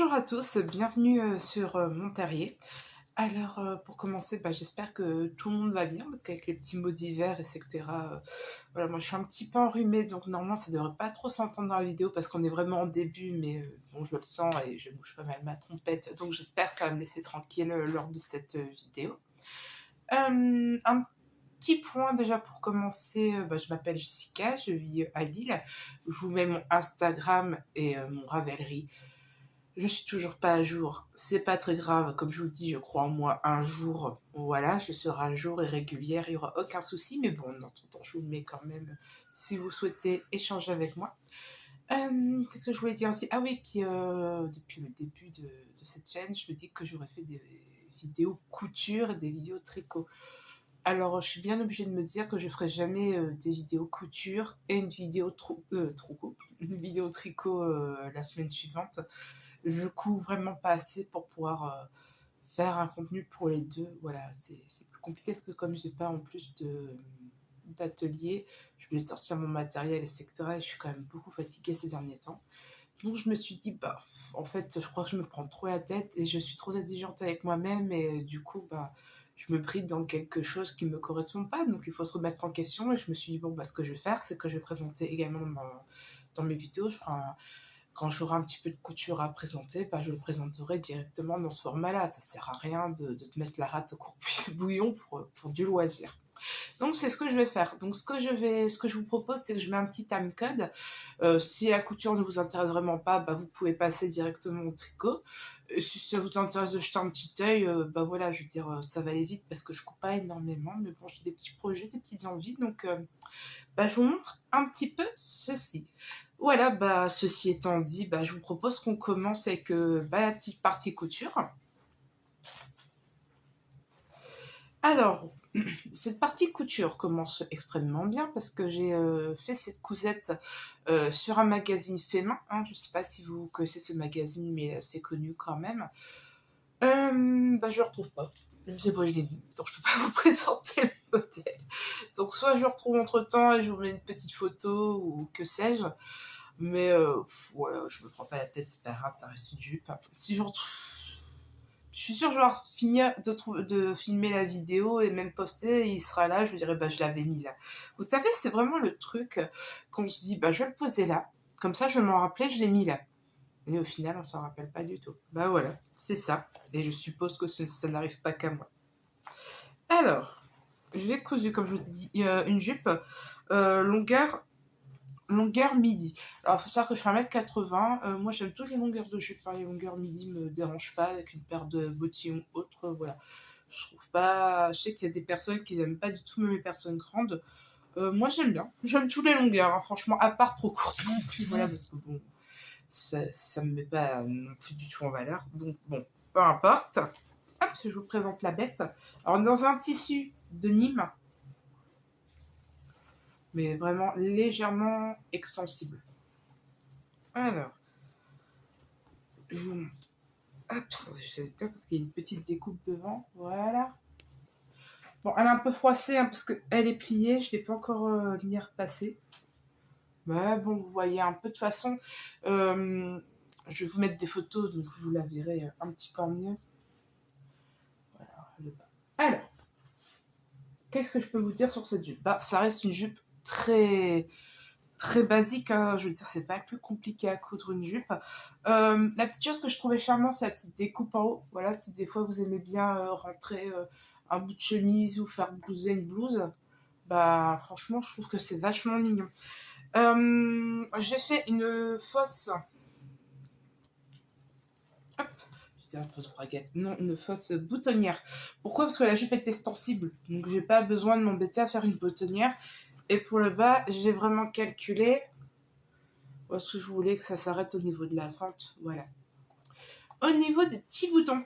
Bonjour à tous, bienvenue sur mon terrier. Alors, pour commencer, j'espère que tout le monde va bien, parce qu'avec les petits mots d'hiver, etc., voilà, moi je suis un petit peu enrhumée, donc normalement ça devrait pas trop s'entendre dans la vidéo, parce qu'on est vraiment en début, mais bon, je le sens et je bouge pas mal ma trompette, donc j'espère que ça va me laisser tranquille lors de cette vidéo. Un petit point déjà pour commencer, je m'appelle Jessica, je vis à Lille. Je vous mets mon Instagram et mon Ravelry. Je suis toujours pas à jour, c'est pas très grave, comme je vous le dis, je crois en moi un jour, voilà, je serai à jour et régulière, il y aura aucun souci, mais bon, en attendant, je vous le mets quand même si vous souhaitez échanger avec moi. Qu'est-ce que je voulais dire aussi? Ah oui, puis depuis le début de cette chaîne, je me dis que j'aurais fait des vidéos couture et des vidéos tricot. Alors, je suis bien obligée de me dire que je ferai jamais des vidéos couture et une vidéo tricot, une vidéo tricot la semaine suivante. Je couds vraiment pas assez pour pouvoir faire un contenu pour les deux. Voilà, c'est plus compliqué parce que comme j'ai pas en plus d'atelier, je vais sortir mon matériel, etc. Et je suis quand même beaucoup fatiguée ces derniers temps. Donc je me suis dit, en fait, je crois que je me prends trop la tête et je suis trop exigeante avec moi-même et du coup, je me bride dans quelque chose qui me correspond pas. Donc il faut se remettre en question et je me suis dit, bon, ce que je vais faire, c'est que je vais présenter également dans mes vidéos. Quand j'aurai un petit peu de couture à présenter, je le présenterai directement dans ce format-là. Ça sert à rien de te mettre la rate au bouillon pour du loisir. Donc c'est ce que je vais faire. Donc ce que je vous propose, c'est que je mets un petit timecode. Si la couture ne vous intéresse vraiment pas, vous pouvez passer directement au tricot. Et si ça vous intéresse de jeter un petit œil, voilà, je veux dire, ça va aller vite parce que je coupe pas énormément, mais bon, j'ai des petits projets, des petites envies, donc je vous montre un petit peu ceci. Voilà, ceci étant dit, je vous propose qu'on commence avec la petite partie couture. Alors, cette partie couture commence extrêmement bien parce que j'ai fait cette cousette sur un magazine fait main. Hein. Je ne sais pas si vous connaissez ce magazine, mais c'est connu quand même. Je le retrouve pas. Je sais pas, je l'ai vu, donc je peux pas vous présenter le modèle. Donc soit je le retrouve entre temps et je vous mets une petite photo ou que sais-je. Mais voilà, je me prends pas la tête, c'est pas grave, ça reste une jupe. Si je retrouve. Je suis sûre que je vais avoir fini de filmer la vidéo et même poster, et il sera là, je me dirai, je l'avais mis là. Vous savez, c'est vraiment le truc qu'on se dit, je vais le poser là. Comme ça, je vais m'en rappeler, je l'ai mis là. Et au final, on s'en rappelle pas du tout. Voilà, c'est ça. Et je suppose que ça n'arrive pas qu'à moi. Alors, j'ai cousu, comme je vous ai dit, une jupe longueur midi. Alors, il faut savoir que je fais 1m80. Moi, j'aime toutes les longueurs de jupe. Les longueurs midi me dérangent pas avec une paire de bottillons autres. Voilà. Je trouve pas. Je sais qu'il y a des personnes qui n'aiment pas du tout, même les personnes grandes. Moi, j'aime bien. J'aime toutes les longueurs, hein, franchement, à part trop courtes non plus. Voilà, parce que bon, ça me met pas non plus du tout en valeur. Donc, bon, peu importe. Hop, je vous présente la bête. Alors, dans un tissu de Nîmes, mais vraiment légèrement extensible. Alors, je vous montre. Hop, je sais pas parce qu'il y a une petite découpe devant. Voilà. Bon, elle est un peu froissée hein, parce qu'elle est pliée. Je ne l'ai pas encore mis repasser. Mais bon, vous voyez un peu de toute façon. Je vais vous mettre des photos, donc vous la verrez un petit peu en mieux. Voilà, le bas. Alors, qu'est-ce que je peux vous dire sur cette jupe? Ça reste une jupe très très basique, hein. Je veux dire, c'est pas plus compliqué à coudre une jupe. La petite chose que je trouvais charmante, c'est la petite découpe en haut. Voilà, si des fois vous aimez bien rentrer un bout de chemise ou faire blouser une blouse, franchement, je trouve que c'est vachement mignon. J'ai fait une fausse. Hop, je une fausse braguette. Non, une fausse boutonnière. Pourquoi? Parce que la jupe est extensible. Donc, j'ai pas besoin de m'embêter à faire une boutonnière. Et pour le bas, j'ai vraiment calculé parce que je voulais que ça s'arrête au niveau de la fente. Voilà. Au niveau des petits boutons.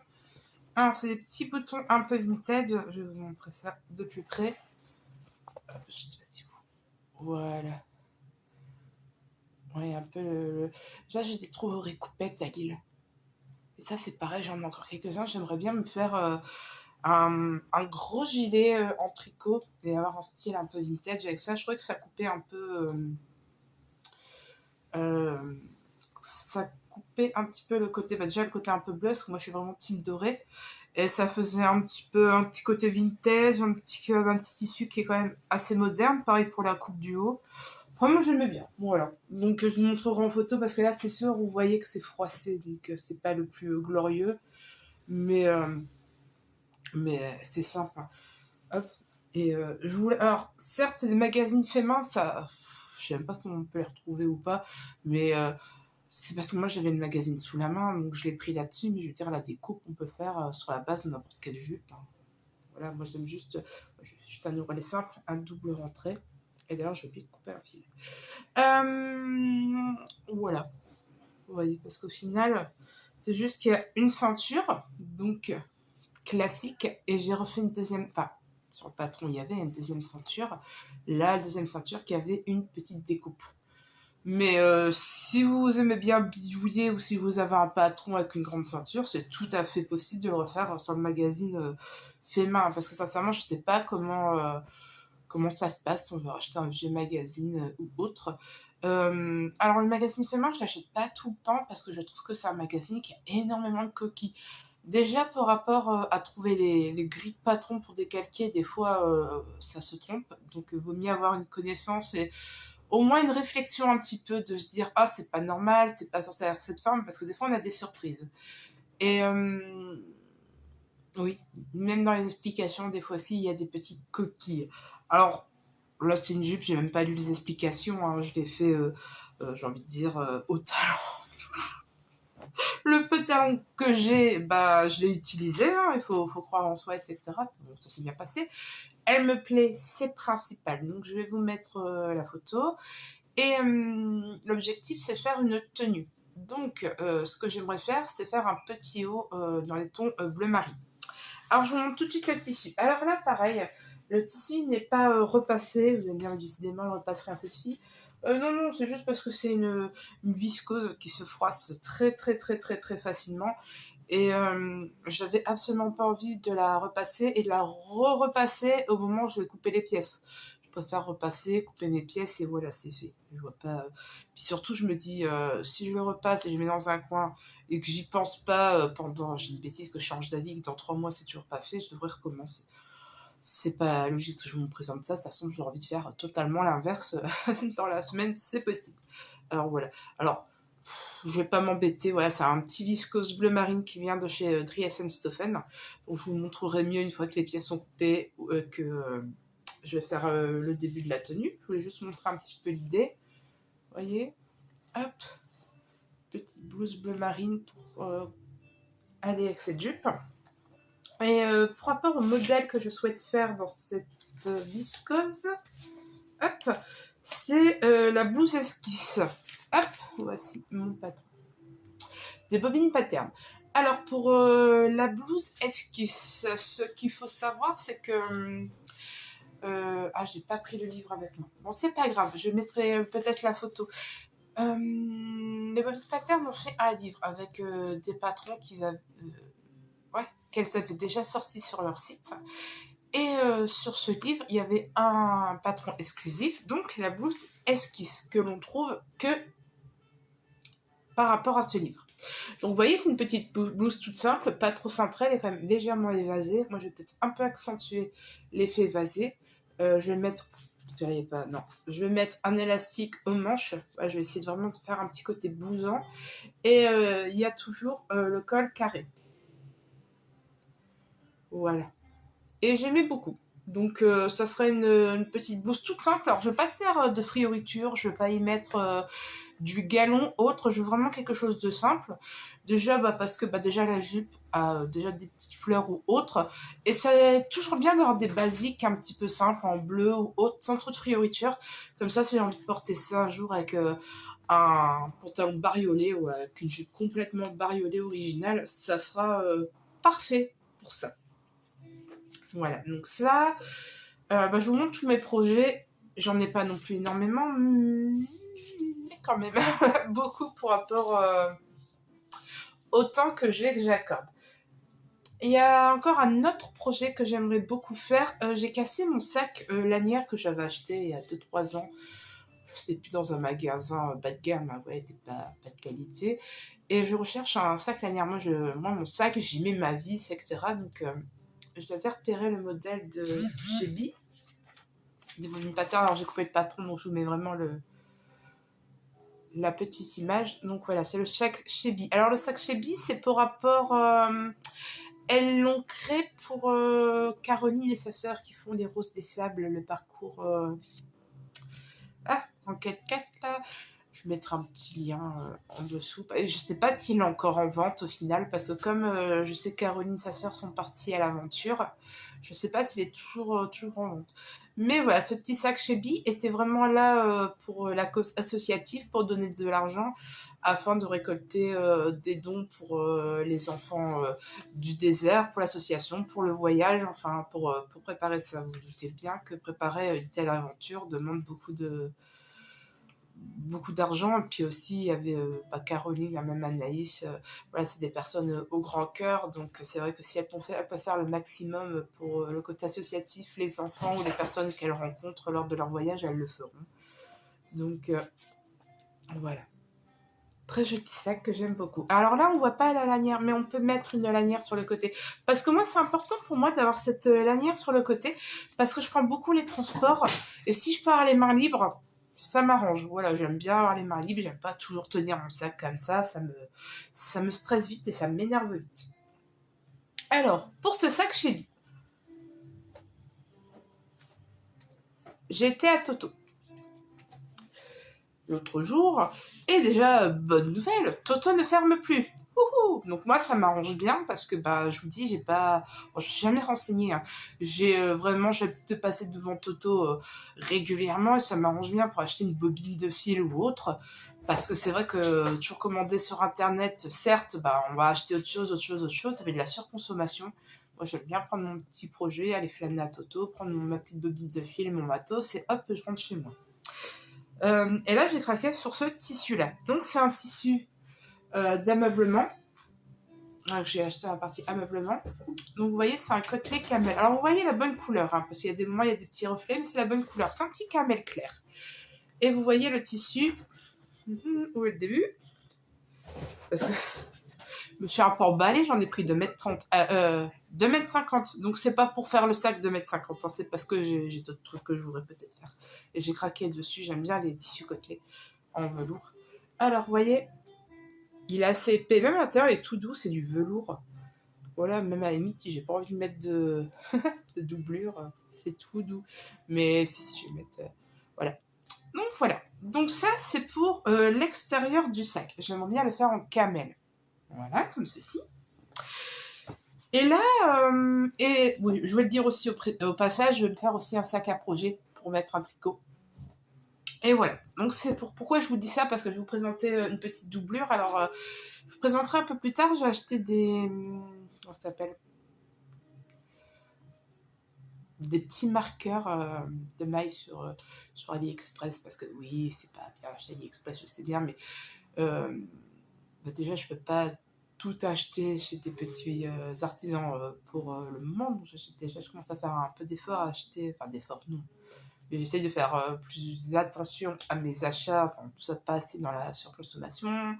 Alors, c'est des petits boutons un peu vintage. Je vais vous montrer ça de plus près. Je sais pas si vous... Voilà. Ouais, un peu Là, j'ai des trous coupettes à Lille. Et ça, c'est pareil, j'en ai encore quelques-uns. J'aimerais bien me faire un gros gilet en tricot et avoir un style un peu vintage avec ça. Je trouvais que ça coupait un peu... ça couper un petit peu le côté, déjà le côté un peu bleu, parce que moi je suis vraiment team doré. Et ça faisait un petit côté vintage, un petit tissu qui est quand même assez moderne. Pareil pour la coupe du haut. Vraiment, j'aimais bien. Voilà. Donc, je vous montrerai en photo parce que là, c'est sûr, vous voyez que c'est froissé. Donc, c'est pas le plus glorieux. Mais, euh, mais c'est sympa. Hop. Et je voulais. Alors, certes, les magazines faits main, ça. Je sais même pas si on peut les retrouver ou pas. Mais c'est parce que moi, j'avais le magazine sous la main. Donc, je l'ai pris là-dessus. Mais je veux dire, la découpe qu'on peut faire sur la base de n'importe quelle jupe, hein. Voilà, moi, j'aime juste un ourlet simple, un double rentré. Et d'ailleurs, j'ai oublié de couper un fil. Voilà. Vous voyez, parce qu'au final, c'est juste qu'il y a une ceinture, donc classique, et j'ai refait une deuxième. Enfin, sur le patron, il y avait une deuxième ceinture. Là, la deuxième ceinture qui avait une petite découpe. Mais si vous aimez bien bidouiller ou si vous avez un patron avec une grande ceinture, c'est tout à fait possible de le refaire sur le magazine fait main. Parce que sincèrement, je sais pas comment ça se passe si on veut acheter un vieux magazine ou autre. Alors le magazine fait main, je l'achète pas tout le temps parce que je trouve que c'est un magazine qui a énormément de coquilles. Déjà par rapport à trouver les grilles de patron pour décalquer, des fois ça se trompe. Donc il vaut mieux avoir une connaissance et au moins une réflexion un petit peu de se dire ah c'est pas normal, c'est pas censé avoir cette forme parce que des fois on a des surprises. Et oui, même dans les explications, des fois aussi il y a des petites coquilles. Alors là, c'est une jupe, j'ai même pas lu les explications, hein, je l'ai fait, j'ai envie de dire, au talent. Le peu de talent que j'ai, bah, je l'ai utilisé, hein, il faut croire en soi, etc. Bon, ça s'est bien passé. Elle me plaît, c'est principal. Donc, je vais vous mettre la photo. Et l'objectif, c'est de faire une tenue. Donc, ce que j'aimerais faire, c'est faire un petit haut dans les tons bleu marine. Alors, je vous montre tout de suite le tissu. Alors là, pareil, le tissu n'est pas repassé. Vous allez bien, décidément, je repasserai à cette fille. Non, non, c'est juste parce que c'est une viscose qui se froisse très, très, très, très, très facilement. Et j'avais absolument pas envie de la repasser et de la repasser au moment où je vais couper les pièces. Je préfère repasser, couper mes pièces et voilà, c'est fait. Je vois pas. Puis surtout, je me dis, si je le repasse et je le mets dans un coin et que j'y pense pas pendant, j'ai une bêtise, que je change d'avis, que dans 3 mois c'est toujours pas fait, je devrais recommencer. C'est pas logique que je vous présente ça, ça semble que j'ai envie de faire totalement l'inverse dans la semaine, c'est possible. Alors voilà. Alors, je vais pas m'embêter, voilà, c'est un petit viscose bleu marine qui vient de chez Dries & Stoffen. Donc je vous montrerai mieux une fois que les pièces sont coupées, que je vais faire le début de la tenue. Je voulais juste vous montrer un petit peu l'idée. Vous voyez, hop, petite blouse bleu marine pour aller avec cette jupe. Et par rapport au modèle que je souhaite faire dans cette viscose, hop, c'est la blouse esquisse. Hop, voici mon patron. Des bobines pattern. Alors pour la blouse esquisse, ce qu'il faut savoir, c'est que j'ai pas pris le livre avec moi. Bon, c'est pas grave, je mettrai peut-être la photo. Les bobines pattern ont fait un livre avec des patrons qu'elles avaient déjà sortis sur leur site. Et sur ce livre, il y avait un patron exclusif, donc la blouse esquisse, que l'on trouve que par rapport à ce livre. Donc vous voyez, c'est une petite blouse toute simple, pas trop cintrée, elle est quand même légèrement évasée. Moi, je vais peut-être un peu accentuer l'effet évasé. Je vais mettre, vous verriez pas, non, je vais mettre un élastique aux manches. Ouais, je vais essayer de vraiment faire un petit côté blouson. Et il y a toujours le col carré. Voilà. Et j'aimais beaucoup. Donc ça serait une petite blouse toute simple. Alors je ne vais pas faire de frioriture, je ne vais pas y mettre du galon autre, je veux vraiment quelque chose de simple. Déjà parce que déjà la jupe a déjà des petites fleurs ou autres. Et c'est toujours bien d'avoir des basiques un petit peu simples en bleu ou autre, sans trop de frioriture. Comme ça, si j'ai envie de porter ça un jour avec un pantalon bariolé ou avec une jupe complètement bariolée originale, ça sera parfait pour ça. Voilà, donc ça, je vous montre tous mes projets. J'en ai pas non plus énormément, mais quand même beaucoup pour rapport au temps que j'ai, que j'accorde. Il y a encore un autre projet que j'aimerais beaucoup faire. J'ai cassé mon sac lanière que j'avais acheté il y a 2-3 ans. c'était plus dans un magasin bas de gamme, hein, ouais, c'était pas de qualité. Et je recherche un sac lanière. Moi, mon sac, j'y mets ma vis, etc. Donc, je devais repérer le modèle de chez Bi, des Bonipater. Alors, j'ai coupé le patron, donc je vous mets vraiment la petite image. Donc, voilà, c'est le sac chez Bi. Alors, le sac chez Bi, c'est pour rapport... elles l'ont créé pour Caroline et sa sœur qui font les Roses des Sables, le parcours en 4x4 là. Je mettrai un petit lien en dessous. Et je sais pas s'il est encore en vente au final, parce que comme je sais que Caroline et sa sœur sont parties à l'aventure, je sais pas s'il est toujours en vente. Mais voilà, ce petit sac chez Bi était vraiment là pour la cause associative, pour donner de l'argent, afin de récolter des dons pour les enfants du désert, pour l'association, pour le voyage, enfin pour préparer ça. Vous vous doutez bien que préparer une telle aventure demande beaucoup d'argent. Et puis aussi, il y avait Caroline, même Anaïs. Voilà, c'est des personnes au grand cœur. Donc, c'est vrai que si elles peuvent faire le maximum pour le côté associatif, les enfants ou les personnes qu'elles rencontrent lors de leur voyage, elles le feront. Donc, voilà. Très joli sac que j'aime beaucoup. Alors là, on voit pas la lanière, mais on peut mettre une lanière sur le côté. Parce que moi, c'est important pour moi d'avoir cette lanière sur le côté, parce que je prends beaucoup les transports. Et si je pars les mains libres, ça m'arrange. Voilà, j'aime bien avoir les mains libres. J'aime pas toujours tenir mon sac comme ça. Ça me stresse vite et ça m'énerve vite. Alors, pour ce sac chez lui, j'ai été à Toto l'autre jour, et déjà, bonne nouvelle, Toto ne ferme plus. Ouhou. Donc moi, ça m'arrange bien, parce que, je vous dis, je me suis jamais renseignée, hein. J'ai l'habitude de passer devant Toto régulièrement, et ça m'arrange bien pour acheter une bobine de fil ou autre, parce que c'est vrai que toujours commander sur Internet, certes, on va acheter autre chose, ça fait de la surconsommation. Moi, j'aime bien prendre mon petit projet, aller flâner à Toto, prendre ma petite bobine de fil, mon matos, et hop, je rentre chez moi. Et là, j'ai craqué sur ce tissu-là. Donc, c'est un tissu d'ameublement. J'ai acheté la partie ameublement. Donc, vous voyez, c'est un côtelé camel. Alors, vous voyez la bonne couleur, hein, parce qu'il y a des moments, il y a des petits reflets, mais c'est la bonne couleur. C'est un petit camel clair. Et vous voyez le tissu. Où est le début? Parce que je me suis un peu emballée, j'en ai pris 2,30 m. 2,50 m. Donc, c'est pas pour faire le sac 2,50 m, hein, c'est parce que j'ai d'autres trucs que je voudrais peut-être faire. Et j'ai craqué dessus, j'aime bien les tissus côtelés en velours. Alors, vous voyez, il est assez épais. Même à l'intérieur, il est tout doux, c'est du velours. Voilà, même à la limite, si j'ai pas envie de mettre de doublure, c'est tout doux. Mais si je vais mettre... voilà. Donc, voilà. Donc, ça, c'est pour l'extérieur du sac. J'aimerais bien le faire en camel. Voilà, comme ceci. Et là, oui, je vais le dire aussi au passage, je vais me faire aussi un sac à projet pour mettre un tricot. Et voilà, donc c'est pourquoi je vous dis ça, parce que je vais vous présenter une petite doublure. Alors, je vous présenterai un peu plus tard, j'ai acheté comment ça s'appelle, des petits marqueurs de mailles sur AliExpress, parce que oui, c'est pas bien acheter AliExpress, je sais bien, mais déjà, je peux pas tout acheter chez des petits artisans pour le moment. Donc, je commence à faire un peu d'effort à acheter, enfin d'effort, non. J'essaie de faire plus attention à mes achats, enfin tout ça pas assez dans la surconsommation.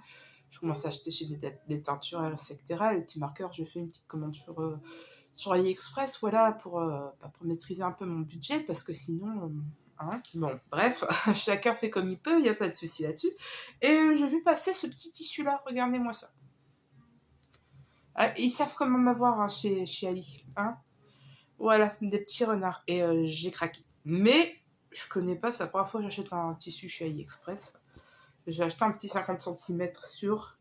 Je commence à acheter chez des teintures, etc. Les petits marqueurs, je fais une petite commande sur AliExpress, voilà, pour maîtriser un peu mon budget, parce que sinon, hein, bon, bref, chacun fait comme il peut, il n'y a pas de souci là-dessus. Et j'ai vu passer ce petit tissu-là, regardez-moi ça. Ils savent comment m'avoir hein, chez Ali, hein. Voilà, des petits renards. Et j'ai craqué. Mais je connais pas, c'est la première fois que j'achète un tissu chez AliExpress. J'ai acheté un petit 50 cm sur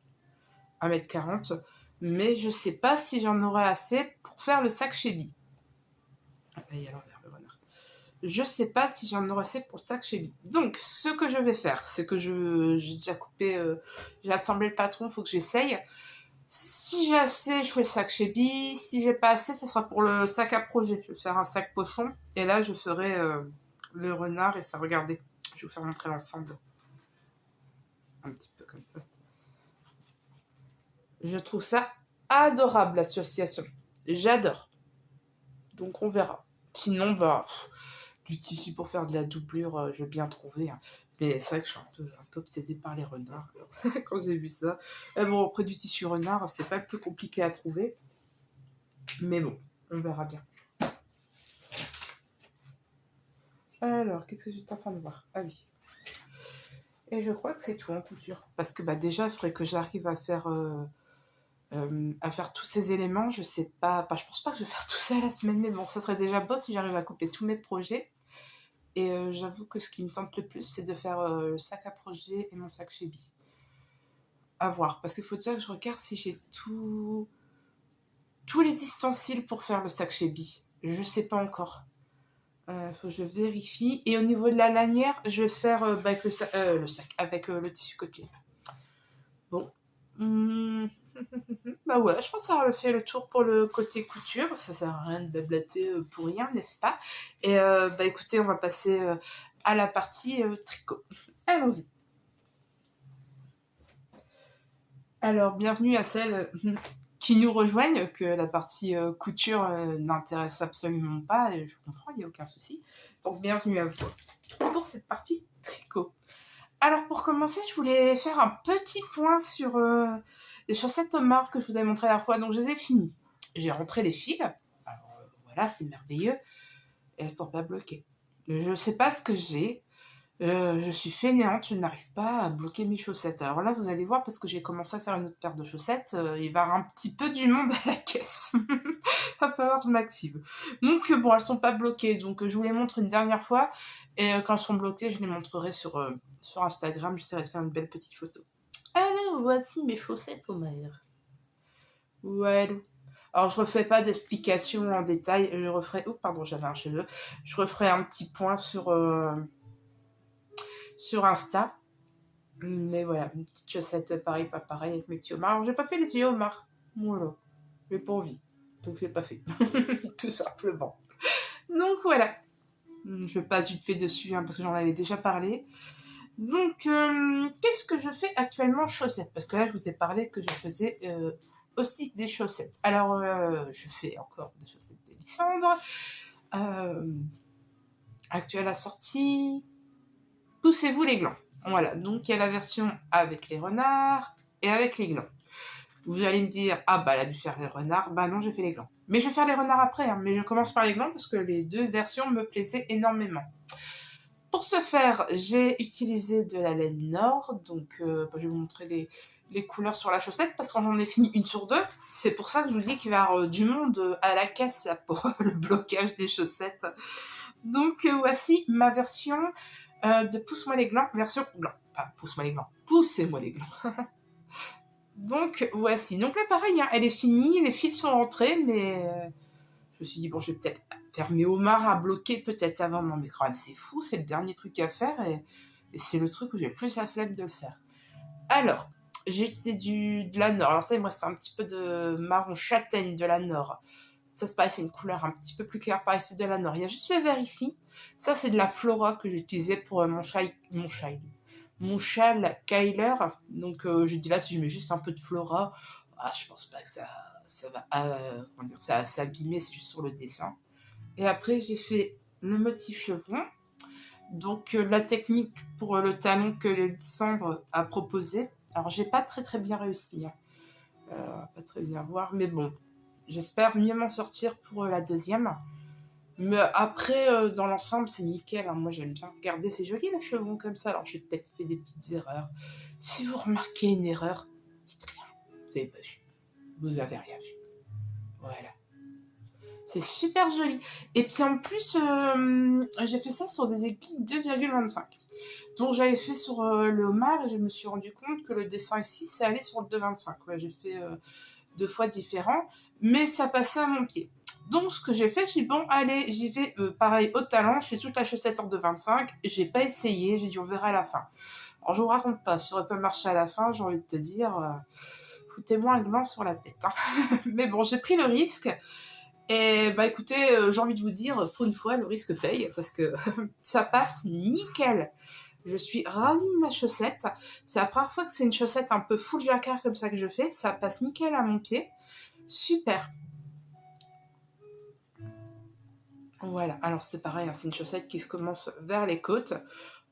1,40 m. Mais je sais pas si j'en aurai assez pour faire le sac chez Bi. Ah, il y a l'envers, le renard. Je sais pas si j'en aurai assez pour le sac chez Bi. Donc, ce que je vais faire, c'est que j'ai déjà coupé, j'ai assemblé le patron, faut que j'essaye. Si j'ai assez, je fais le sac chez Bi. Si j'ai pas assez, ça sera pour le sac à projet. Je vais faire un sac pochon. Et là, je ferai le renard et ça. Regardez, je vais vous faire montrer l'ensemble. Un petit peu comme ça. Je trouve ça adorable, l'association. J'adore. Donc, on verra. Sinon, du tissu pour faire de la doublure, je veux bien trouver, hein. Mais c'est vrai que je suis un peu obsédée par les renards, alors, quand j'ai vu ça. Bon, après du tissu renard, c'est pas le plus compliqué à trouver. Mais bon, on verra bien. Alors, qu'est-ce que j'étais en train de voir? Ah oui. Et je crois que c'est tout en couture. Parce que bah, déjà, il faudrait que j'arrive à faire tous ces éléments. Je sais pas, bah, je pense pas que je vais faire tout ça la semaine, mais bon, ça serait déjà beau si j'arrive à couper tous mes projets. Et j'avoue que ce qui me tente le plus, c'est de faire le sac à projet et mon sac Chebi. À voir, parce qu'il faut déjà que je regarde si j'ai tous les ustensiles pour faire le sac Chebi. Je sais pas encore. Faut que je vérifie. Et au niveau de la lanière, je vais faire bah, avec le sac, avec le tissu côtelé. Bon. Bah ouais, je pense que ça a fait le tour pour le côté couture. Ça sert à rien de blablater pour rien, n'est-ce pas? Et bah écoutez, on va passer à la partie tricot. Allons-y. Alors, bienvenue à celles qui nous rejoignent, que la partie couture n'intéresse absolument pas, et je comprends, il n'y a aucun souci. Donc, bienvenue à vous pour cette partie tricot. Alors, pour commencer, je voulais faire un petit point sur les chaussettes Omar que je vous avais montré la dernière fois. Donc, je les ai finies. J'ai rentré les fils. Alors, voilà, c'est merveilleux. Et elles ne sont pas bloquées. Je ne sais pas ce que j'ai. Je suis fainéante, je n'arrive pas à bloquer mes chaussettes. Alors là, vous allez voir, parce que j'ai commencé à faire une autre paire de chaussettes, il va y avoir un petit peu du monde à la caisse. Va falloir que je m'active. Donc bon, elles sont pas bloquées, donc je vous les montre une dernière fois, et quand elles seront bloquées, je les montrerai sur Instagram, j'essaierai de faire une belle petite photo. Alors, voici mes chaussettes au maire. Ouais. Alors, je refais pas d'explication en détail, je referai... Oh, pardon, j'avais un cheveu. Je referai un petit point sur Insta. Mais voilà, une petite chaussette pareil, pas pareil avec mes petits homards. Alors, j'ai pas fait les petits homards. Voilà. J'ai pas envie. Donc, j'ai pas fait. Tout simplement. Donc, voilà. Je passe vite fait dessus, hein, parce que j'en avais déjà parlé. Donc, qu'est-ce que je fais actuellement chaussettes? Parce que là, je vous ai parlé que je faisais aussi des chaussettes. Alors, je fais encore des chaussettes de Lysandre. Actuelle assortie. Poussez-vous les glands. Voilà, donc il y a la version avec les renards et avec les glands. Vous allez me dire, ah bah elle a dû faire les renards. Bah non, j'ai fait les glands. Mais je vais faire les renards après, hein. Mais je commence par les glands parce que les deux versions me plaisaient énormément. Pour ce faire, j'ai utilisé de la laine Nord. Donc je vais vous montrer les couleurs sur la chaussette parce que j'en ai fini une sur deux. C'est pour ça que je vous dis qu'il va y avoir du monde à la caisse pour le blocage des chaussettes. Donc voici ma version de Pousse-moi les glands, version gland. Pas Pousse-moi les glands, Poussez-moi les glands. Donc voici. Donc là pareil, hein, elle est finie, les fils sont rentrés, mais je me suis dit bon, je vais peut-être faire mes homards à bloquer peut-être avant. Non mais quand même c'est fou, c'est le dernier truc à faire et c'est le truc où j'ai le plus la flemme de le faire. Alors, j'ai utilisé de la Nord. Alors ça, il me reste un petit peu de marron châtaigne de la Nord. Ça, c'est pareil, c'est une couleur un petit peu plus claire, pareil, c'est de la Nord. Il y a juste le vert ici. Ça, c'est de la Flora que j'utilisais pour mon châle Kyler. Donc, j'ai dit là, si je mets juste un peu de Flora, je pense pas que ça va ça va s'abîmer, c'est juste sur le dessin. Et après, j'ai fait le motif chevron. Donc, la technique pour le talon que Lysandre a proposé. Alors, j'ai pas très bien réussi. Hein. Pas très bien voir, mais bon. J'espère mieux m'en sortir pour la deuxième. Mais après, dans l'ensemble, c'est nickel. Hein. Moi, j'aime bien. Regardez, c'est joli le chevron comme ça. Alors, j'ai peut-être fait des petites erreurs. Si vous remarquez une erreur, dites rien. Vous n'avez pas vu. Vous avez rien vu. Voilà. C'est super joli. Et puis en plus, j'ai fait ça sur des aiguilles 2,25. Donc j'avais fait sur le homard et je me suis rendu compte que le dessin ici, c'est allé sur le 2,25. Ouais, j'ai fait 2 fois différent, mais ça passait à mon pied. Donc ce que j'ai fait, j'ai dit bon allez, j'y vais pareil au talon, je fais toute la chaussette en 2,25, j'ai pas essayé, j'ai dit on verra à la fin. Alors je vous raconte pas, ça aurait pas marché à la fin, j'ai envie de te dire, foutez-moi un gland sur la tête. Hein. Mais bon, j'ai pris le risque, et bah écoutez, j'ai envie de vous dire, pour une fois, le risque paye, parce que ça passe nickel. Je suis ravie de ma chaussette. C'est la première fois que c'est une chaussette un peu full jacquard comme ça que je fais. Ça passe nickel à mon pied. Super. Voilà, alors c'est pareil, hein, c'est une chaussette qui se commence vers les côtes.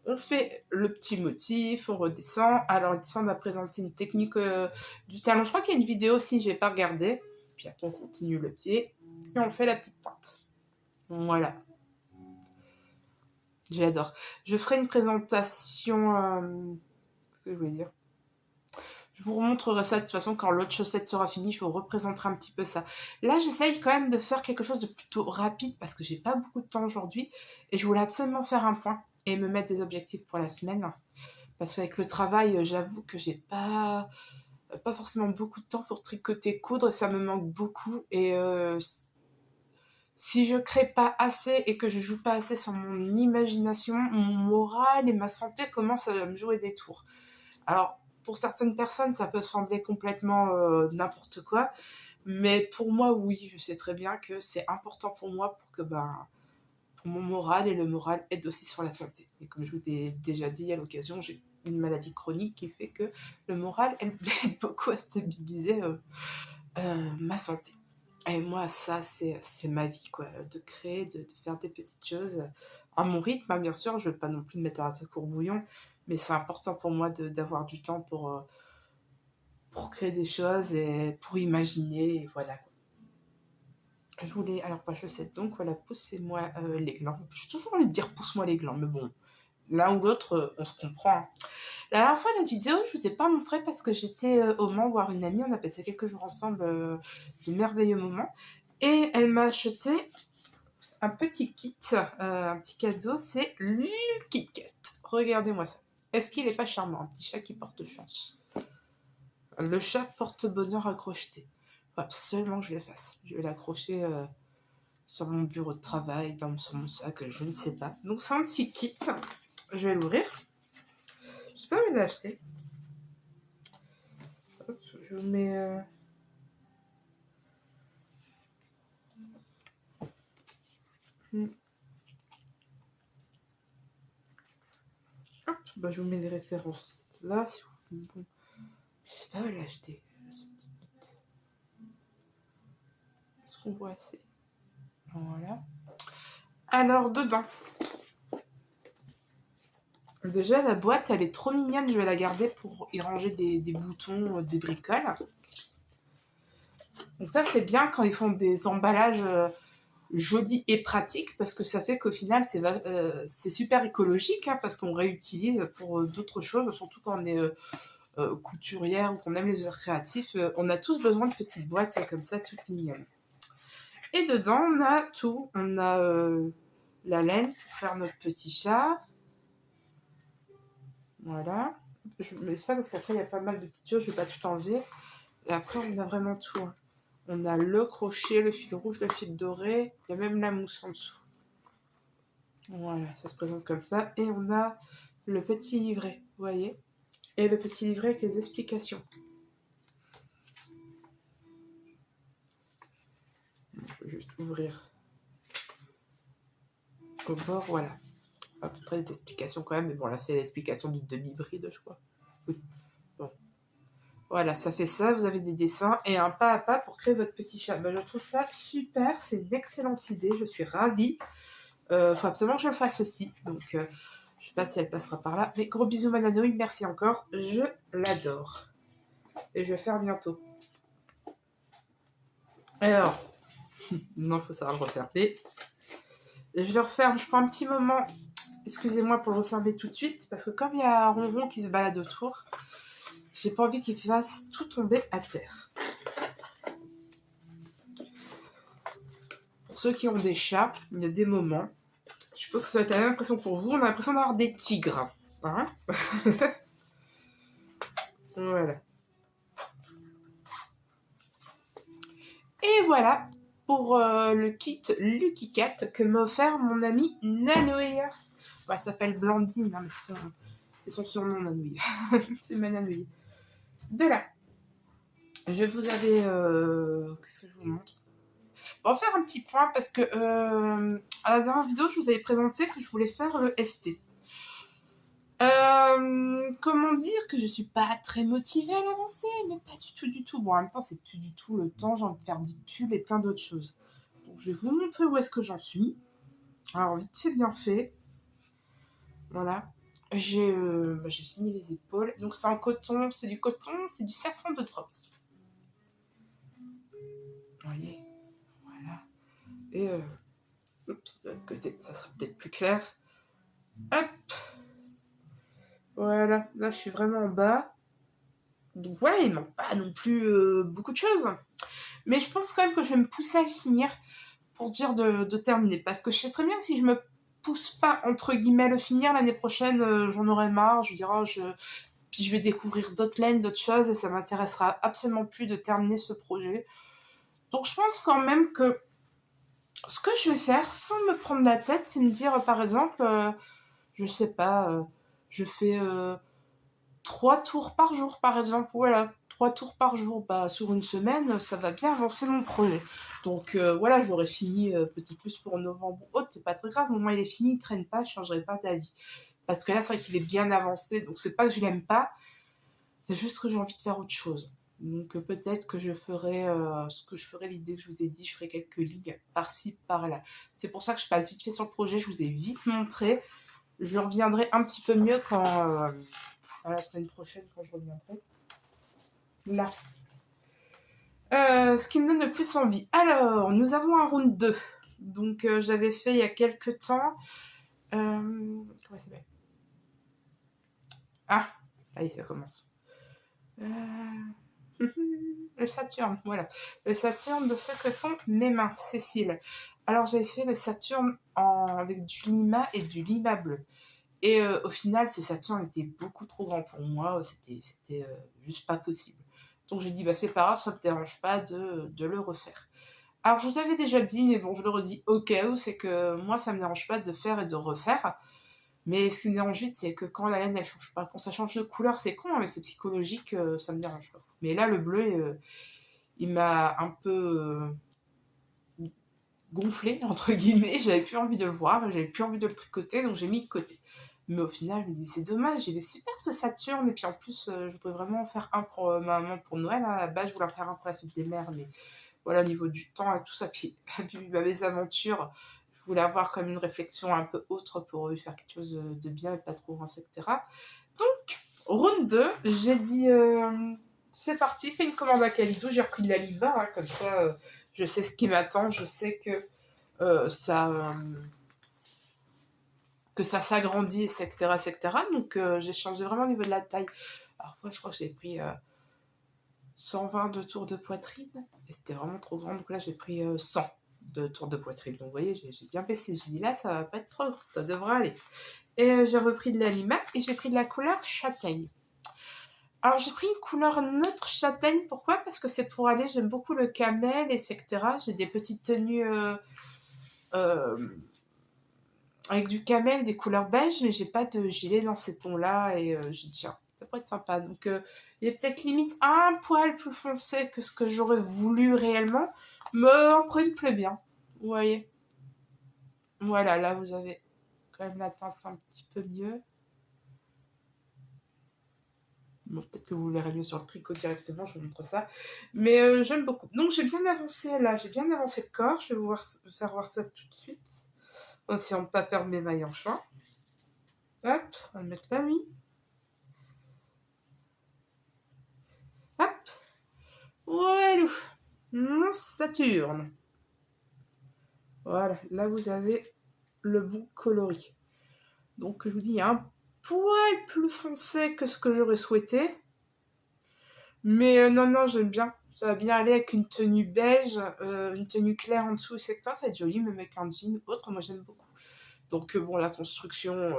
On fait le petit motif, on redescend. Alors, Alexandre a présenté une technique du talon. Je crois qu'il y a une vidéo aussi, j'ai pas regardé. Puis après, on continue le pied et on fait la petite pointe. Voilà, j'adore. Je ferai une présentation. Qu'est-ce que je voulais dire? Je vous remontrerai ça de toute façon quand l'autre chaussette sera finie, je vous représenterai un petit peu ça. Là, j'essaye quand même de faire quelque chose de plutôt rapide parce que j'ai pas beaucoup de temps aujourd'hui et je voulais absolument faire un point et me mettre des objectifs pour la semaine. Parce qu'avec le travail, j'avoue que j'ai pas forcément beaucoup de temps pour tricoter, coudre, et ça me manque beaucoup. Et si je crée pas assez et que je joue pas assez sur mon imagination, mon moral et ma santé commencent à me jouer des tours. Alors, pour certaines personnes, ça peut sembler complètement n'importe quoi, mais pour moi, oui, je sais très bien que c'est important pour moi pour que pour mon moral, et le moral aide aussi sur la santé. Et comme je vous l'ai déjà dit à l'occasion, j'ai une maladie chronique qui fait que le moral, elle aide beaucoup à stabiliser ma santé. Et moi, ça, c'est ma vie, quoi, de créer, de faire des petites choses à mon rythme, hein, bien sûr. Je ne veux pas non plus me mettre à la courbouillon, mais c'est important pour moi d'avoir du temps pour créer des choses et pour imaginer, et voilà. Je voulais, alors pas chaussette, donc voilà, poussez-moi les glands. J'ai toujours envie de dire pousse-moi les glands, mais bon, l'un ou l'autre, on se comprend, hein. La dernière fois, la vidéo, je vous ai pas montré parce que j'étais au Mans voir une amie, on a passé quelques jours ensemble, de merveilleux moments. Et elle m'a acheté un petit kit, un petit cadeau, c'est le Kit Kat. Regardez-moi ça. Est-ce qu'il est pas charmant? Un petit chat qui porte chance. Le chat porte bonheur à crocheter. Faut absolument que je le fasse. Je vais l'accrocher sur mon bureau de travail, sur mon sac, je ne sais pas. Donc c'est un petit kit. Je vais l'ouvrir. Je sais pas où il l'a acheté. Hop, je vous mets... Hop, bah, je vous mets les références là. Si vous... bon. Je sais pas où elle l'a acheté, ce petit kit. Est-ce qu'on voit assez? Voilà. Alors, dedans. Déjà, la boîte, elle est trop mignonne. Je vais la garder pour y ranger des boutons, des bricoles. Donc ça, c'est bien quand ils font des emballages jolis et pratiques parce que ça fait qu'au final, c'est super écologique, hein, parce qu'on réutilise pour d'autres choses, surtout quand on est couturière ou qu'on aime les arts créatifs. On a tous besoin de petites boîtes comme ça, toutes mignonnes. Et dedans, on a tout. On a la laine pour faire notre petit chat. Voilà. Je mets ça parce qu'après, il y a pas mal de petites choses. Je ne vais pas tout enlever. Et après, on a vraiment tout, hein. On a le crochet, le fil rouge, le fil doré. Il y a même la mousse en dessous. Voilà, ça se présente comme ça. Et on a le petit livret, vous voyez. Et le petit livret avec les explications. Je vais juste ouvrir au bord, voilà. Après, des explications quand même, mais bon, là, c'est l'explication du demi-bride, je crois. Oui. Bon. Voilà, ça fait ça. Vous avez des dessins et un pas à pas pour créer votre petit chat. Ben, je trouve ça super. C'est une excellente idée. Je suis ravie. Faut absolument que je le fasse aussi. Donc, je sais pas si elle passera par là. Mais gros bisous, Mananoï. Merci encore. Je l'adore. Et je vais faire bientôt. Alors, non, il faut savoir le refermer. Je le referme. Je prends un petit moment. Excusez-moi pour le refermer tout de suite. Parce que comme il y a un ronron qui se balade autour, j'ai pas envie qu'il fasse tout tomber à terre. Pour ceux qui ont des chats, il y a des moments. Je suppose que ça va être la même impression pour vous. On a l'impression d'avoir des tigres. Hein. Voilà. Et voilà pour le kit Lucky Cat que m'a offert mon ami Nanoï. Bah, elle s'appelle Blandine, hein, mais c'est son surnom, Nanoï. C'est ma Nanoï. De là, je vous avais... qu'est-ce que je vous montre? On va faire un petit point parce que à la dernière vidéo, je vous avais présenté que je voulais faire le ST. Comment dire que je suis pas très motivée à l'avancer, mais pas du tout, du tout. Bon, en même temps, c'est plus du tout le temps. J'ai envie de faire 10 pulls et plein d'autres choses. Donc, je vais vous montrer où est-ce que j'en suis. Alors, vite fait, bien fait. Voilà. J'ai signé les épaules. Donc, c'est en coton. C'est du coton. C'est du safran de Drops. Vous voyez. Voilà. Et, oups, de l'autre côté, ça sera peut-être plus clair. Hop. Voilà. Là, je suis vraiment en bas. Donc, ouais, il manque pas non plus beaucoup de choses. Mais je pense quand même que je vais me pousser à le finir pour dire de terminer. Parce que je sais très bien que si je me pousse pas, entre guillemets, à le finir, l'année prochaine, j'en aurai marre. Je dirais, puis je vais découvrir d'autres laines, d'autres choses, et ça m'intéressera absolument plus de terminer ce projet. Donc je pense quand même que ce que je vais faire, sans me prendre la tête, c'est me dire, par exemple, je sais pas, je fais 3 tours par jour, par exemple. Voilà, 3 tours par jour. Bah, sur une semaine, ça va bien avancer mon projet. Donc voilà, j'aurais fini peut-être plus pour novembre ou autre, c'est pas très grave. Au moins, il est fini, il traîne pas, je changerai pas d'avis. Parce que là, c'est vrai qu'il est bien avancé, donc c'est pas que je l'aime pas, c'est juste que j'ai envie de faire autre chose. Donc peut-être que je ferai ce que je ferai, l'idée que je vous ai dit, je ferai quelques lignes par-ci, par-là. C'est pour ça que je passe vite fait sur le projet, je vous ai vite montré. Je reviendrai un petit peu mieux quand la semaine prochaine, quand je reviendrai. Là. Ce qui me donne le plus envie. Alors, nous avons un round 2. Donc j'avais fait il y a quelques temps. Comment ça s'appelle? Ah, allez, ça commence. Le Saturne, voilà. Le Saturne de ce que font mes mains, Cécile. Alors j'ai fait le Saturne avec du lima et du lima bleu. Et au final, ce Saturne était beaucoup trop grand pour moi. C'était juste pas possible. Donc j'ai dit, bah c'est pas grave, ça me dérange pas de le refaire. Alors je vous avais déjà dit, mais bon, je le redis au cas où, c'est que moi, ça me dérange pas de faire et de refaire. Mais ce qui me dérange vite, c'est que quand la laine, elle change pas. Quand ça change de couleur, c'est con, hein, mais c'est psychologique, ça me dérange pas. Mais là, le bleu, il m'a un peu gonflé, entre guillemets. J'avais plus envie de le voir, j'avais plus envie de le tricoter, donc j'ai mis de côté. Mais au final, je me dis, c'est dommage, il est super ce Saturne. Et puis en plus, je voudrais vraiment en faire un pour ma maman pour Noël. À la base, je voulais en faire un pour la fête des mères, mais voilà, au niveau du temps et tout ça, puis mes aventures, je voulais avoir comme une réflexion un peu autre pour faire quelque chose de bien et pas trop rince, etc. Donc, round 2, j'ai dit c'est parti, fais une commande à Calidou, j'ai repris de la Liba, hein, comme ça je sais ce qui m'attend, je sais que euh, ça euh, ça s'agrandit, etc., etc. Donc j'ai changé vraiment au niveau de la taille. Alors moi je crois que j'ai pris 120 tours de poitrine, et c'était vraiment trop grand, donc là j'ai pris 100 de tours de poitrine. Donc vous voyez, j'ai bien baissé, j'ai dit là ça va pas être trop, ça devrait aller. Et j'ai repris de la Lima, et j'ai pris de la couleur châtaigne. Alors j'ai pris une couleur neutre châtaigne, pourquoi? Parce que c'est pour aller, j'aime beaucoup le camel, etc. J'ai des petites tenues euh, avec du camel, des couleurs beige, mais j'ai pas de gilet dans ces tons-là, et j'ai dit tiens, ça pourrait être sympa. Donc il est peut-être limite un poil plus foncé que ce que j'aurais voulu réellement, mais après il me plaît bien, vous voyez. Voilà, là vous avez quand même la teinte un petit peu mieux. Bon, peut-être que vous verrez mieux sur le tricot directement, je vous montre ça. Mais j'aime beaucoup. Donc j'ai bien avancé là, j'ai bien avancé le corps. Je vais vous faire voir ça tout de suite. En essayant de ne pas perdre mes mailles en chemin. Hop, on va le mettre là, oui. Hop. Voilà. Mon Saturne. Voilà, là vous avez le bon coloris. Donc je vous dis, il y a un poil plus foncé que ce que j'aurais souhaité. Mais non, non, j'aime bien. Ça va bien aller avec une tenue beige, une tenue claire en dessous, etc. Ça va être joli, même avec un jean ou autre. Moi, j'aime beaucoup. Donc, bon, la construction,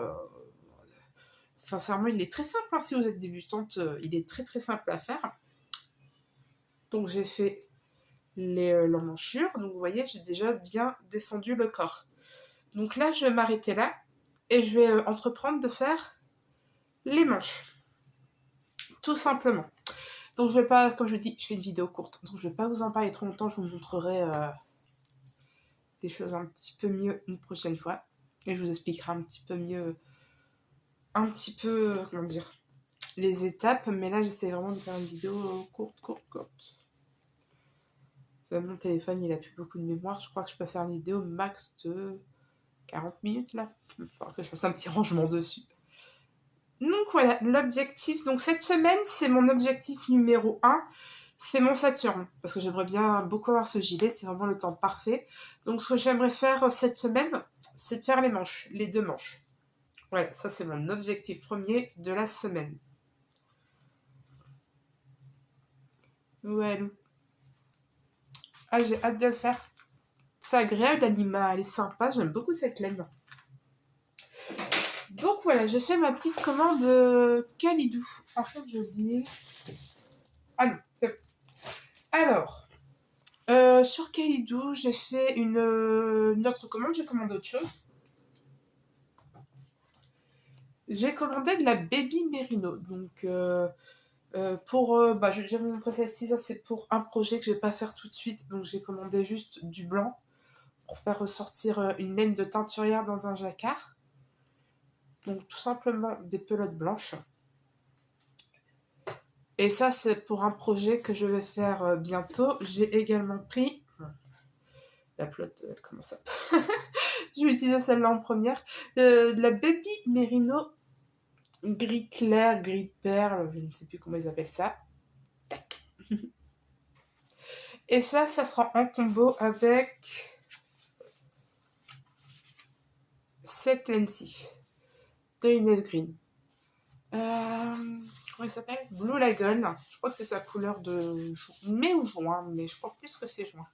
sincèrement, il est très simple. Hein, si vous êtes débutante, il est très très simple à faire. Donc, j'ai fait l'emmanchure. Donc, vous voyez, j'ai déjà bien descendu le corps. Donc là, je vais m'arrêter là. Et je vais entreprendre de faire les manches. Tout simplement. Donc je vais pas, comme je dis, je fais une vidéo courte, donc je vais pas vous en parler trop longtemps, je vous montrerai des choses un petit peu mieux une prochaine fois. Et je vous expliquerai un petit peu mieux, comment dire, les étapes. Mais là, j'essaie vraiment de faire une vidéo courte, courte, courte. Mon téléphone, il a plus beaucoup de mémoire, je crois que je peux faire une vidéo max de 40 minutes là. Il va falloir que je fasse un petit rangement dessus. Donc voilà, l'objectif. Donc cette semaine, c'est mon objectif numéro un. C'est mon Saturne. Parce que j'aimerais bien beaucoup avoir ce gilet. C'est vraiment le temps parfait. Donc ce que j'aimerais faire cette semaine, c'est de faire les manches. Les 2 manches. Voilà, ça c'est mon objectif premier de la semaine. Ouais, Lou. Ah, j'ai hâte de le faire. C'est agréable l'animal, elle est sympa, j'aime beaucoup cette laine. Donc voilà, j'ai fait ma petite commande Kalidou. Par contre, j'ai oublié. Ah non, c'est bon. Alors, sur Kalidou, j'ai fait une autre commande, j'ai commandé autre chose. J'ai commandé de la Baby Merino. Donc, je vais vous montrer celle-ci, ça c'est pour un projet que je vais pas faire tout de suite. Donc, j'ai commandé juste du blanc pour faire ressortir une laine de teinturière dans un jacquard. Donc, tout simplement des pelotes blanches. Et ça, c'est pour un projet que je vais faire bientôt. J'ai également pris... La pelote, elle commence à... je vais utiliser celle-là en première. De la Baby Merino gris clair, gris perle, je ne sais plus comment ils appellent ça. Tac. Et ça sera en combo avec cette laine-ci de Inès Green. Comment il s'appelle? Blue Lagoon. Je crois que c'est sa couleur de mai ou juin, mais je pense plus que c'est juin.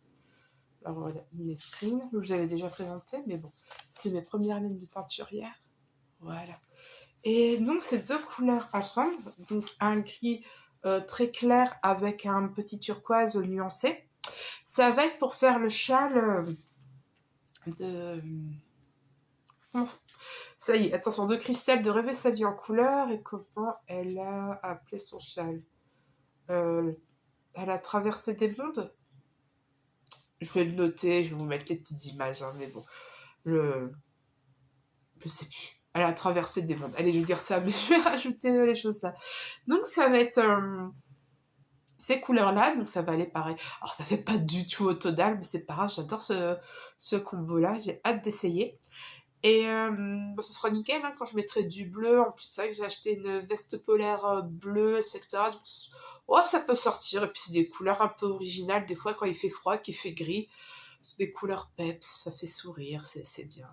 Alors voilà, Inès Green, je vous avais déjà présenté, mais bon, c'est mes premières lignes de teinturière. Voilà. Et donc, ces 2 couleurs ensemble, donc un gris très clair avec un petit turquoise nuancé, ça va être pour faire le châle de... Ça y est, attention, de Christelle de Rêver sa vie en couleur. Et comment elle a appelé son châle Elle a traversé des mondes. Je vais le noter, je vais vous mettre les petites images, hein, mais bon. Je sais plus. Elle a traversé des mondes. Allez, je vais dire ça, mais je vais rajouter les choses là. Donc, ça va être ces couleurs-là, donc ça va aller pareil. Alors, ça fait pas du tout autodal, mais c'est pas grave, j'adore ce combo-là, j'ai hâte d'essayer. Et ce sera nickel hein, quand je mettrai du bleu. En plus, c'est vrai que j'ai acheté une veste polaire bleue, etc. Donc, oh, ça peut sortir. Et puis, c'est des couleurs un peu originales. Des fois, quand il fait froid, qu'il fait gris, c'est des couleurs peps, ça fait sourire, c'est bien.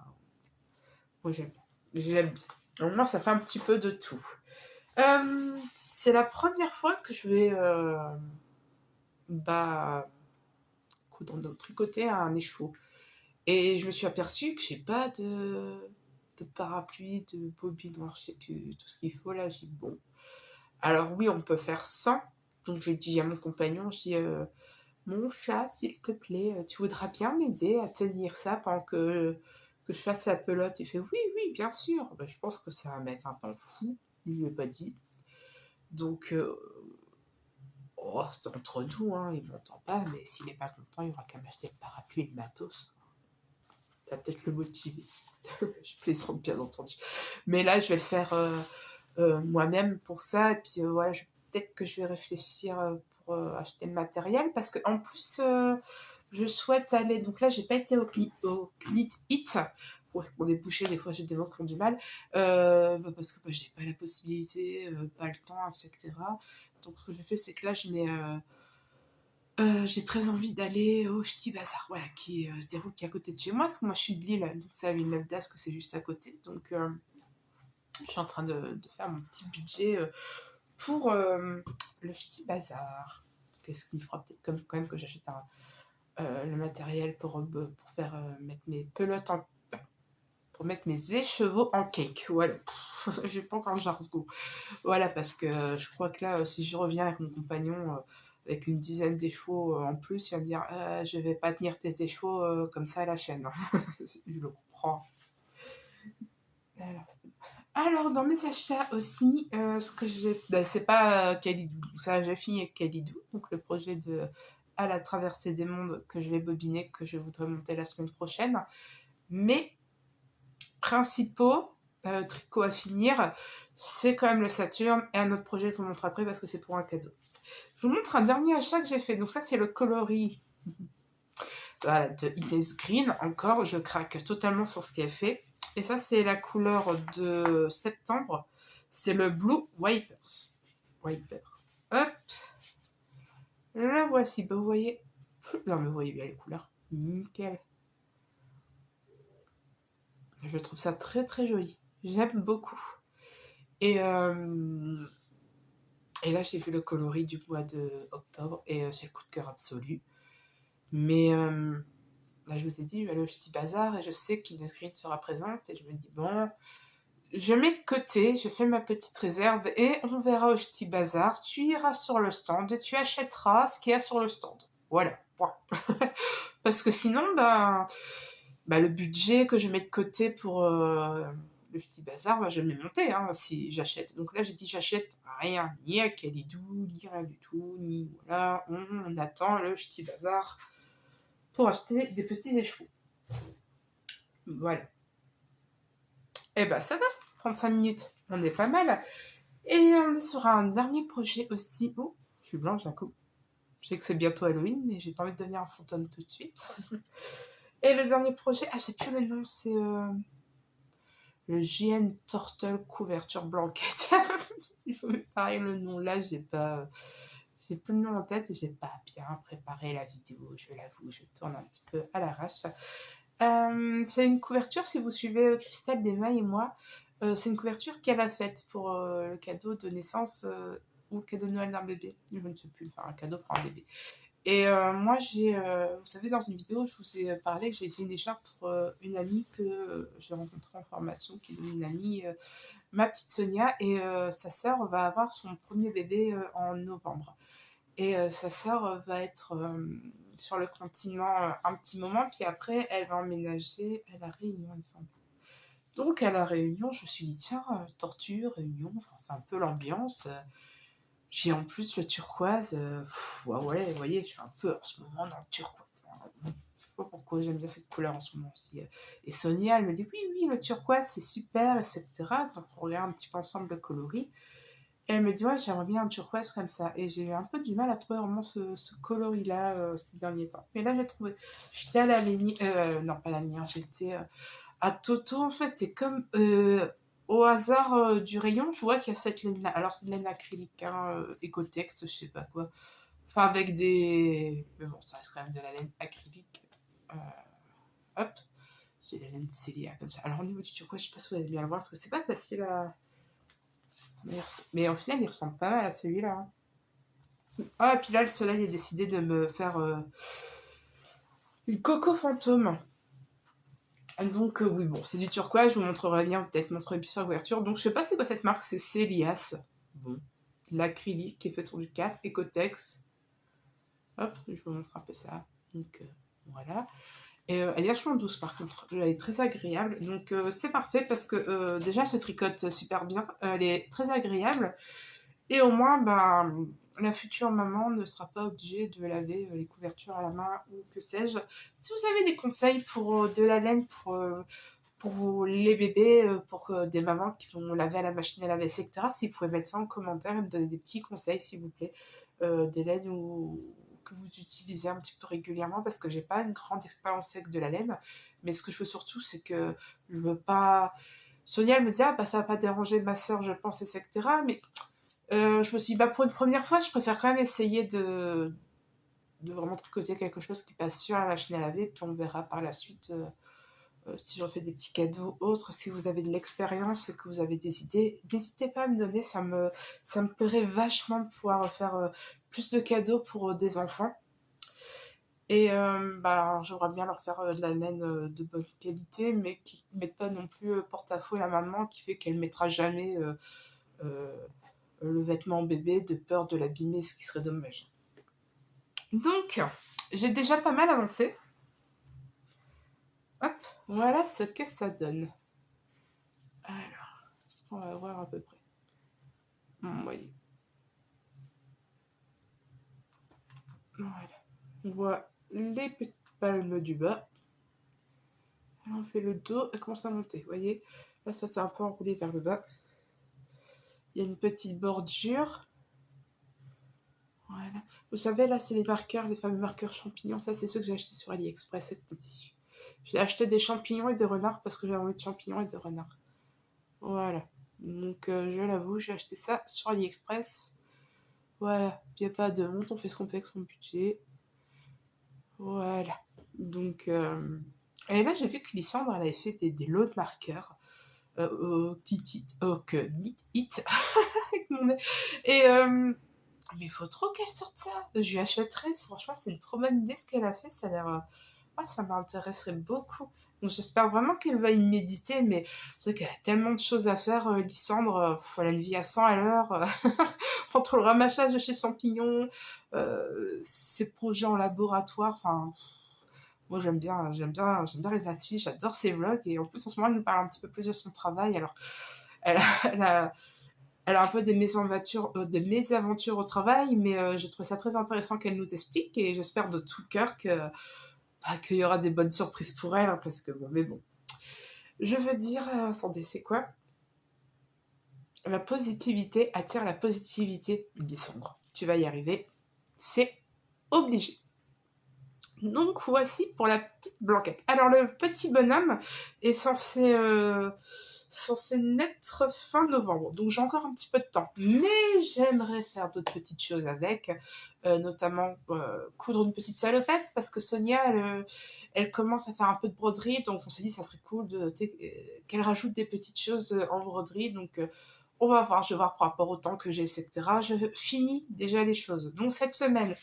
Moi, j'aime bien. J'aime bien. Au moins, ça fait un petit peu de tout. C'est la première fois que je vais tricoter un écheveau. Et je me suis aperçue que j'ai pas de parapluie, de bobine, noire, je sais plus tout ce qu'il faut là. J'ai dit bon. Alors oui, on peut faire sans. Donc j'ai dit à mon compagnon, j'ai dit mon chat, s'il te plaît, tu voudras bien m'aider à tenir ça pendant que je fasse la pelote. Il fait oui, oui, bien sûr. Ben, je pense que ça va mettre un temps fou. Je lui ai pas dit. Donc c'est entre nous, hein, il m'entend pas, mais s'il n'est pas content, il aura qu'à m'acheter le parapluie et le matos. Ça va peut-être le motiver. Je plaisante bien entendu. Mais là, je vais le faire moi-même pour ça. Et puis voilà, peut-être que je vais réfléchir pour acheter le matériel. Parce qu'en plus, je souhaite aller... Donc là, j'ai pas été au Clit Hit. Ouais, on est bouché, des fois j'ai des mots qui ont du mal. Parce que j'ai pas la possibilité, pas le temps, etc. Donc ce que je fais, c'est que là, je mets... j'ai très envie d'aller au Ch'ti Bazar, voilà, qui se déroule qui est à côté de chez moi, parce que moi je suis de Lille, donc c'est à Villeneuve d'Ascq, c'est juste à côté. Donc je suis en train de faire mon petit budget pour le Ch'ti Bazar. Qu'est-ce qu'il fera peut-être quand même que j'achète le matériel pour faire mettre mes pelotes pour mettre mes écheveaux en cake. Voilà. J'ai pas encore le jargon. Voilà, parce que je crois que là, si je reviens avec mon compagnon avec une dizaine d'échevaux en plus, il va me dire je vais pas tenir tes échevaux comme ça à la chaîne. Je le comprends. Alors, dans mes achats aussi, ce que j'ai... c'est pas Kalidou. Ça, j'ai fini avec Kalidou. Donc, le projet de À la traversée des mondes que je vais bobiner, que je voudrais monter la semaine prochaine. Mais principaux tricots à finir, c'est quand même le Saturne et un autre projet, je vous montre après parce que c'est pour un cadeau. Je vous montre un dernier achat que j'ai fait. Donc ça, c'est le coloris. voilà, de Ines Green. Encore, je craque totalement sur ce qu'elle fait. Et ça, c'est la couleur de septembre. C'est le Blue Wipers. Wiper. Hop. Le voici. Bah, vous voyez. Non, mais vous voyez bien les couleurs. Nickel. Je trouve ça très très joli. J'aime beaucoup. Et, euh, et là, j'ai vu le coloris du mois de octobre et c'est le coup de cœur absolu. Mais là, je vous ai dit, je vais aller au Ch'ti Bazar et je sais qu'Inès Green sera présente. Et je me dis, bon, je mets de côté, je fais ma petite réserve et on verra au Ch'ti Bazar. Tu iras sur le stand et tu achèteras ce qu'il y a sur le stand. Voilà, point. Parce que sinon, le budget que je mets de côté pour le Ch'ti Bazar, je vais monter si j'achète. Donc là, j'ai dit, j'achète rien, ni à Calidou, ni rien du tout, ni voilà. On attend le Ch'ti Bazar pour acheter des petits échevaux. Voilà. Et ça va, 35 minutes, on est pas mal. Et on est sur un dernier projet aussi. Oh, je suis blanche d'un coup. Je sais que c'est bientôt Halloween, mais j'ai pas envie de devenir un fantôme tout de suite. Et le dernier projet, je sais plus le nom, c'est le JN Turtle couverture blanquette. Il faut me préparer le nom là, j'ai plus le nom en tête et j'ai pas bien préparé la vidéo, je l'avoue, je tourne un petit peu à l'arrache. C'est une couverture, si vous suivez Christelle Desmailles et moi, c'est une couverture qu'elle a faite pour le cadeau de naissance ou le cadeau de Noël d'un bébé. Je ne sais plus, enfin un cadeau pour un bébé. Et moi, vous savez, dans une vidéo, je vous ai parlé que j'ai fait une écharpe pour une amie que j'ai rencontrée en formation, qui est une amie, ma petite Sonia, et sa sœur va avoir son premier bébé en novembre. Et sa sœur va être sur le continent un petit moment, puis après, elle va emménager à La Réunion, il me semble. Donc, à La Réunion, je me suis dit, tiens, Tortue, Réunion, c'est un peu l'ambiance. J'ai en plus le turquoise. Ouais, vous voyez, je suis un peu en ce moment dans le turquoise. Je sais pas pourquoi j'aime bien cette couleur en ce moment aussi. Et Sonia, elle me dit oui, le turquoise c'est super, etc. Donc on regarde un petit peu ensemble le coloris. Et elle me dit ouais, j'aimerais bien un turquoise comme ça. Et j'ai eu un peu du mal à trouver vraiment ce coloris-là ces derniers temps. Mais là j'ai trouvé. J'étais à la ligne. Non, pas la ligne, j'étais à Toto en fait. Et comme au hasard du rayon, je vois qu'il y a cette laine-là. Alors, c'est de laine acrylique, écotex, je sais pas quoi. Enfin, avec des. Mais bon, ça reste quand même de la laine acrylique. Euh, Hop. C'est de la laine Célia, comme ça. Alors, au niveau du turquoise, je sais pas si vous allez bien le voir, parce que c'est pas facile à. Mais au final, il ressemble pas mal à celui-là. Ah, et puis là, le soleil a décidé de me faire une coco fantôme. Donc oui, bon, c'est du turquoise, je vous montrerai bien, peut-être montrerai plus sur l'ouverture. Donc je sais pas c'est quoi cette marque, c'est Celias. Bon, l'acrylique qui est fait sur du 4, Ecotex. Hop, je vous montre un peu ça. Donc voilà. Et elle est vachement douce par contre, elle est très agréable. Donc c'est parfait parce que déjà elle se tricote super bien, elle est très agréable. Et au moins, la future maman ne sera pas obligée de laver les couvertures à la main ou que sais-je. Si vous avez des conseils pour de la laine pour les bébés, pour des mamans qui vont laver à la machine à laver, etc., si vous pouvez mettre ça en commentaire et me donner des petits conseils, s'il vous plaît, des laines que vous utilisez un petit peu régulièrement, parce que j'ai pas une grande expérience avec de la laine. Mais ce que je veux surtout, c'est que je veux pas. Sonia, elle me dit, ça va pas déranger ma soeur, je pense, etc. Mais je me suis dit, pour une première fois, je préfère quand même essayer de vraiment tricoter quelque chose qui passe sur la machine à laver, puis on verra par la suite si j'en fais des petits cadeaux autres. Si vous avez de l'expérience et que vous avez des idées, n'hésitez pas à me donner, ça me plairait vachement de pouvoir faire plus de cadeaux pour des enfants. Et j'aimerais bien leur faire de la laine de bonne qualité, mais qui ne mettent pas non plus porte-à-faux la maman, qui fait qu'elle ne mettra jamais euh, le vêtement bébé de peur de l'abîmer, ce qui serait dommage. Donc, j'ai déjà pas mal avancé. Hop, voilà ce que ça donne. Alors, est-ce qu'on va voir à peu près? Oui. Voilà. On voit les petites palmes du bas. Alors, on fait le dos, elle commence à monter. Vous voyez? Là, ça s'est un peu enroulé vers le bas. Il y a une petite bordure. Voilà. Vous savez, là, c'est les marqueurs, les fameux marqueurs champignons. Ça, c'est ceux que j'ai achetés sur AliExpress, cette tissu. J'ai acheté des champignons et des renards parce que j'avais envie de champignons et de renards. Voilà. Donc, je l'avoue, j'ai acheté ça sur AliExpress. Voilà. Il n'y a pas de honte, on fait ce qu'on peut avec son budget. Voilà. Donc, et là, j'ai vu que Lysandre, elle avait fait des lots de marqueurs au Titit, au Knit It. Et mais il faut trop qu'elle sorte ça. Je lui achèterai. Franchement, c'est une trop bonne idée ce qu'elle a fait. Ça a l'air. Ça m'intéresserait beaucoup. Donc j'espère vraiment qu'elle va y méditer. Mais c'est vrai qu'elle a tellement de choses à faire, Lysandre. Elle a une vie à 100 à l'heure. Entre le ramassage de chez Champignon, ses projets en laboratoire. Enfin, moi j'aime bien les là-dessus. J'adore ses vlogs. Et en plus, en ce moment, elle nous parle un petit peu plus de son travail. Alors, elle a, elle a, elle a un peu des mésaventures au travail, mais j'ai trouvé ça très intéressant qu'elle nous explique et j'espère de tout cœur qu'il y aura des bonnes surprises pour elle, hein, parce que bon, mais bon. Je veux dire, attendez, c'est quoi? La positivité attire la positivité, Lysandre. Tu vas y arriver, c'est obligé. Donc voici pour la petite blanquette. Alors le petit bonhomme est censé naître fin novembre, donc j'ai encore un petit peu de temps. Mais j'aimerais faire d'autres petites choses avec, notamment coudre une petite salopette, parce que Sonia, elle commence à faire un peu de broderie, donc on s'est dit que ça serait cool qu'elle rajoute des petites choses en broderie, donc on va voir, je vais voir par rapport au temps que j'ai, etc. Je finis déjà les choses. Donc cette semaine,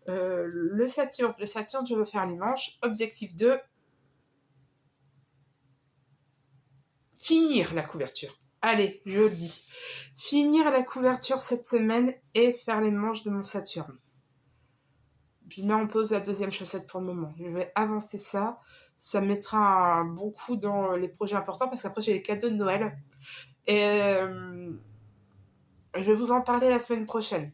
le Saturne, je veux faire les manches. Objectif 2, finir la couverture. Allez, je le dis. Finir la couverture cette semaine et faire les manches de mon Saturne. Je mets en pause la deuxième chaussette pour le moment. Je vais avancer ça. Ça me mettra un bon coup dans les projets importants parce qu'après j'ai les cadeaux de Noël. Et je vais vous en parler la semaine prochaine.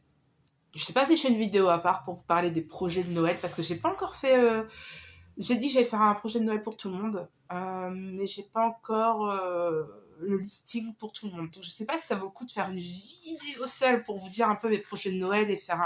Je sais pas si je fais une vidéo à part pour vous parler des projets de Noël parce que j'ai pas encore fait. J'ai dit que j'allais faire un projet de Noël pour tout le monde, mais j'ai pas encore le listing pour tout le monde. Donc je sais pas si ça vaut le coup de faire une vidéo seule pour vous dire un peu mes projets de Noël et faire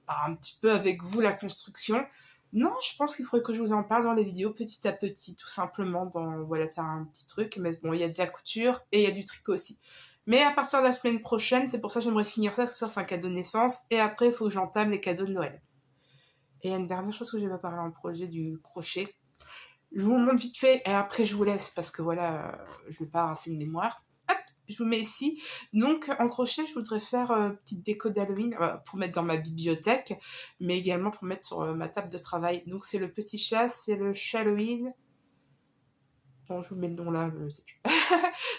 un petit peu avec vous la construction. Non, je pense qu'il faudrait que je vous en parle dans les vidéos petit à petit, tout simplement, voilà, faire un petit truc. Mais bon, il y a de la couture et il y a du tricot aussi. Mais à partir de la semaine prochaine, c'est pour ça que j'aimerais finir ça, parce que ça, c'est un cadeau de naissance. Et après, il faut que j'entame les cadeaux de Noël. Et il y a une dernière chose que j'ai pas parlé en projet du crochet. Je vous le montre vite fait et après je vous laisse parce que voilà, je vais pas assez de mémoire. Hop, je vous mets ici. Donc en crochet, je voudrais faire petite déco d'Halloween pour mettre dans ma bibliothèque, mais également pour mettre sur ma table de travail. Donc c'est le petit chat, c'est le Halloween. Bon, je vous mets le nom là, je sais plus.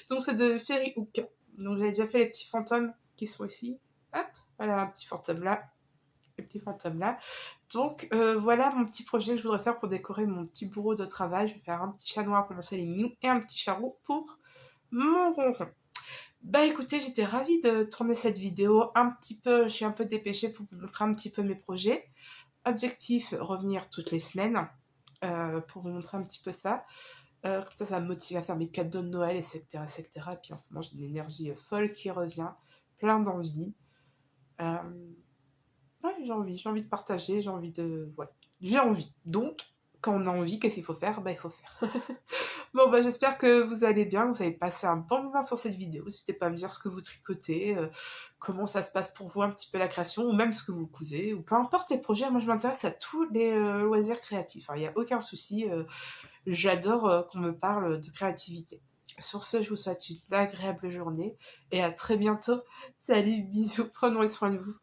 Donc c'est de Fairy Hook. Donc j'avais déjà fait les petits fantômes qui sont ici. Hop, voilà un petit fantôme là. Les petits fantômes là. Donc voilà mon petit projet que je voudrais faire pour décorer mon petit bureau de travail. Je vais faire un petit chat noir pour mon Céline et un petit chat roux pour mon ronron. Bah écoutez, j'étais ravie de tourner cette vidéo un petit peu, je suis un peu dépêchée pour vous montrer un petit peu mes projets. Objectif, revenir toutes les semaines pour vous montrer un petit peu ça. Comme ça me motive à faire mes cadeaux de Noël, etc. etc. Et puis en ce moment, j'ai une énergie folle qui revient, plein d'envie. Ouais, j'ai envie de partager, j'ai envie de... Ouais, j'ai envie. Donc, quand on a envie, qu'est-ce qu'il faut faire? Bah, il faut faire. Bon, bah, j'espère que vous allez bien, que vous avez passé un bon moment sur cette vidéo. N'hésitez pas à me dire ce que vous tricotez, comment ça se passe pour vous un petit peu la création, ou même ce que vous cousez, ou peu importe les projets. Moi, je m'intéresse à tous les loisirs créatifs. Il n'y a aucun souci. J'adore qu'on me parle de créativité. Sur ce, je vous souhaite une agréable journée et à très bientôt. Salut, bisous, prenez soin de vous.